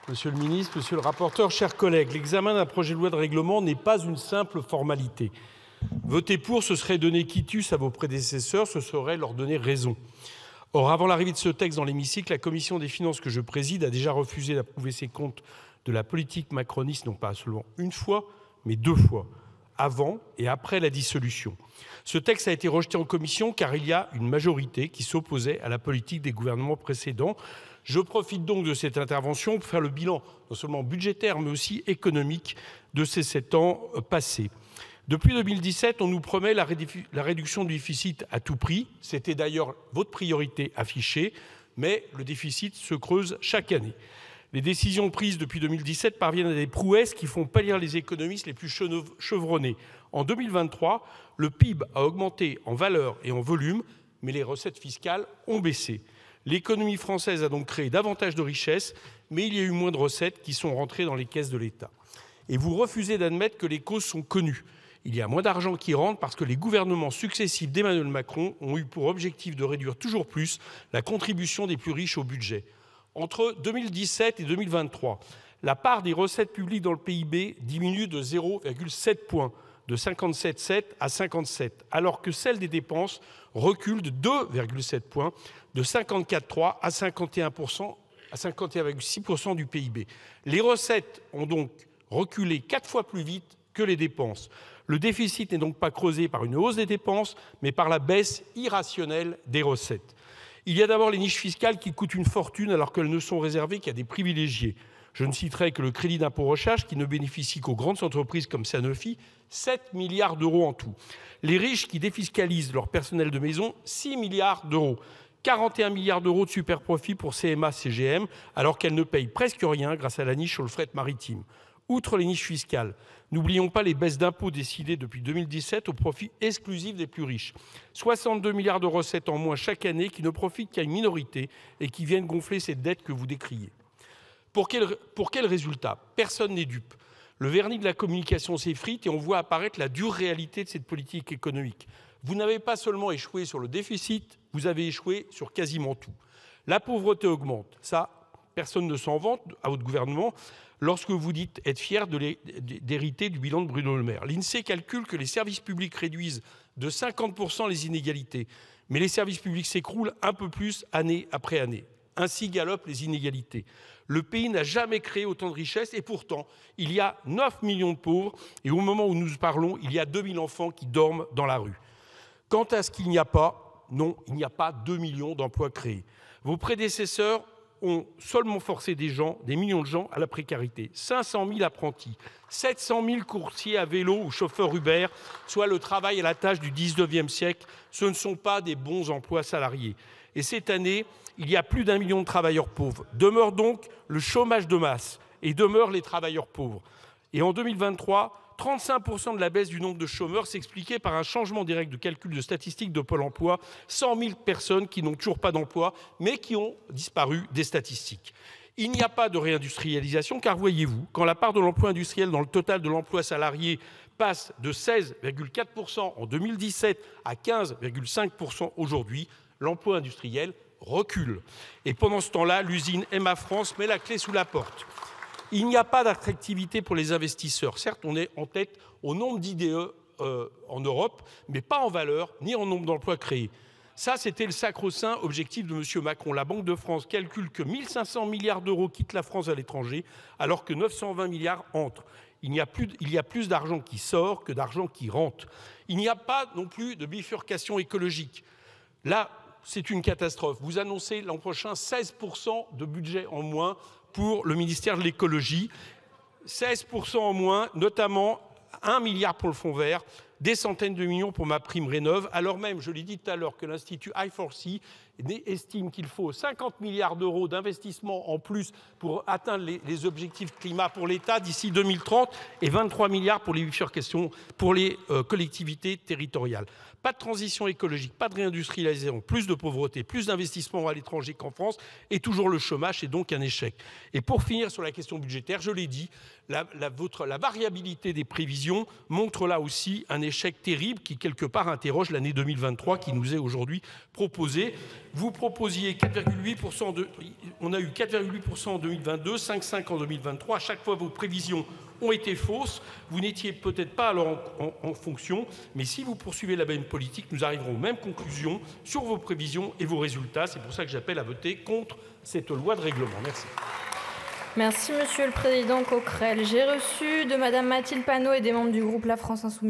Monsieur le ministre, monsieur le rapporteur, chers collègues, l'examen d'un projet de loi de règlement n'est pas une simple formalité. Voter pour, ce serait donner quitus à vos prédécesseurs, ce serait leur donner raison. Or, avant l'arrivée de ce texte dans l'hémicycle, la commission des finances que je préside a déjà refusé d'approuver ces comptes de la politique macroniste, non pas seulement une fois, mais 2 fois, avant et après la dissolution. Ce texte a été rejeté en commission car il y a une majorité qui s'opposait à la politique des gouvernements précédents. Je profite donc de cette intervention pour faire le bilan, non seulement budgétaire, mais aussi économique, de ces 7 ans passés. Depuis 2017, on nous promet la réduction du déficit à tout prix. C'était d'ailleurs votre priorité affichée, mais le déficit se creuse chaque année. Les décisions prises depuis 2017 parviennent à des prouesses qui font pâlir les économistes les plus chevronnés. En 2023, le PIB a augmenté en valeur et en volume, mais les recettes fiscales ont baissé. L'économie française a donc créé davantage de richesses, mais il y a eu moins de recettes qui sont rentrées dans les caisses de l'État. Et vous refusez d'admettre que les causes sont connues. Il y a moins d'argent qui rentre parce que les gouvernements successifs d'Emmanuel Macron ont eu pour objectif de réduire toujours plus la contribution des plus riches au budget. Entre 2017 et 2023, la part des recettes publiques dans le PIB diminue de 0,7 points, de 57,7 à 57, alors que celle des dépenses recule de 2,7 points, de 54,3 à 51,6% du PIB. Les recettes ont donc reculé 4 fois plus vite que les dépenses. Le déficit n'est donc pas creusé par une hausse des dépenses, mais par la baisse irrationnelle des recettes. Il y a d'abord les niches fiscales qui coûtent une fortune alors qu'elles ne sont réservées qu'à des privilégiés. Je ne citerai que le crédit d'impôt recherche qui ne bénéficie qu'aux grandes entreprises comme Sanofi, 7 milliards d'euros en tout. Les riches qui défiscalisent leur personnel de maison, 6 milliards d'euros. 41 milliards d'euros de superprofit pour CMA-CGM alors qu'elles ne payent presque rien grâce à la niche sur le fret maritime. Outre les niches fiscales, n'oublions pas les baisses d'impôts décidées depuis 2017 au profit exclusif des plus riches. 62 milliards de recettes en moins chaque année qui ne profitent qu'à une minorité et qui viennent gonfler cette dette que vous décriez. Pour quel résultat? Personne n'est dupe. Le vernis de la communication s'effrite et on voit apparaître la dure réalité de cette politique économique. Vous n'avez pas seulement échoué sur le déficit, vous avez échoué sur quasiment tout. La pauvreté augmente. Ça, personne ne s'en vante à votre gouvernement lorsque vous dites être fier d'hériter du bilan de Bruno Le Maire. L'INSEE calcule que les services publics réduisent de 50% les inégalités, mais les services publics s'écroulent un peu plus année après année. Ainsi galopent les inégalités. Le pays n'a jamais créé autant de richesses et pourtant, il y a 9 millions de pauvres et au moment où nous parlons, il y a 2000 enfants qui dorment dans la rue. Quant à ce qu'il n'y a pas, non, il n'y a pas 2 millions d'emplois créés. Vos prédécesseurs ont seulement forcé des millions de gens à la précarité. 500 000 apprentis, 700 000 coursiers à vélo ou chauffeurs Uber, soit le travail à la tâche du 19e siècle, ce ne sont pas des bons emplois salariés. Et cette année, il y a plus d'1 million de travailleurs pauvres. Demeure donc le chômage de masse et demeurent les travailleurs pauvres. Et en 2023, 35% de la baisse du nombre de chômeurs s'expliquait par un changement des règles de calcul de statistiques de Pôle emploi. 100 000 personnes qui n'ont toujours pas d'emploi, mais qui ont disparu des statistiques. Il n'y a pas de réindustrialisation, car voyez-vous, quand la part de l'emploi industriel dans le total de l'emploi salarié passe de 16,4% en 2017 à 15,5% aujourd'hui, l'emploi industriel recule. Et pendant ce temps-là, l'usine Emma France met la clé sous la porte. Il n'y a pas d'attractivité pour les investisseurs. Certes, on est en tête au nombre d'IDE en Europe, mais pas en valeur ni en nombre d'emplois créés. Ça, c'était le sacro-saint objectif de M. Macron. La Banque de France calcule que 1 500 milliards d'euros quittent la France à l'étranger, alors que 920 milliards entrent. Il y a plus d'argent qui sort que d'argent qui rentre. Il n'y a pas non plus de bifurcation écologique. Là, c'est une catastrophe. Vous annoncez l'an prochain 16% de budget en moins pour le ministère de l'écologie, 16% en moins, notamment 1 milliard pour le fonds vert, des centaines de millions pour ma prime Rénov', alors même, je l'ai dit tout à l'heure, que l'Institut I4C estime qu'il faut 50 milliards d'euros d'investissement en plus pour atteindre les objectifs climat pour l'État d'ici 2030 et 23 milliards pour les bifurcations pour les collectivités territoriales. Pas de transition écologique, pas de réindustrialisation, plus de pauvreté, plus d'investissements à l'étranger qu'en France et toujours le chômage, c'est donc un échec. Et pour finir sur la question budgétaire, je l'ai dit, la variabilité des prévisions montre là aussi un échec terrible qui quelque part interroge l'année 2023 qui nous est aujourd'hui proposée. Vous proposiez 4,8%, on a eu 4,8% en 2022, 5,5% en 2023. À chaque fois, vos prévisions ont été fausses. Vous n'étiez peut-être pas alors en fonction, mais si vous poursuivez la même politique, nous arriverons aux mêmes conclusions sur vos prévisions et vos résultats. C'est pour ça que j'appelle à voter contre cette loi de règlement. Merci. Merci, Monsieur le Président Coquerel. J'ai reçu de Madame Mathilde Panot et des membres du groupe La France Insoumise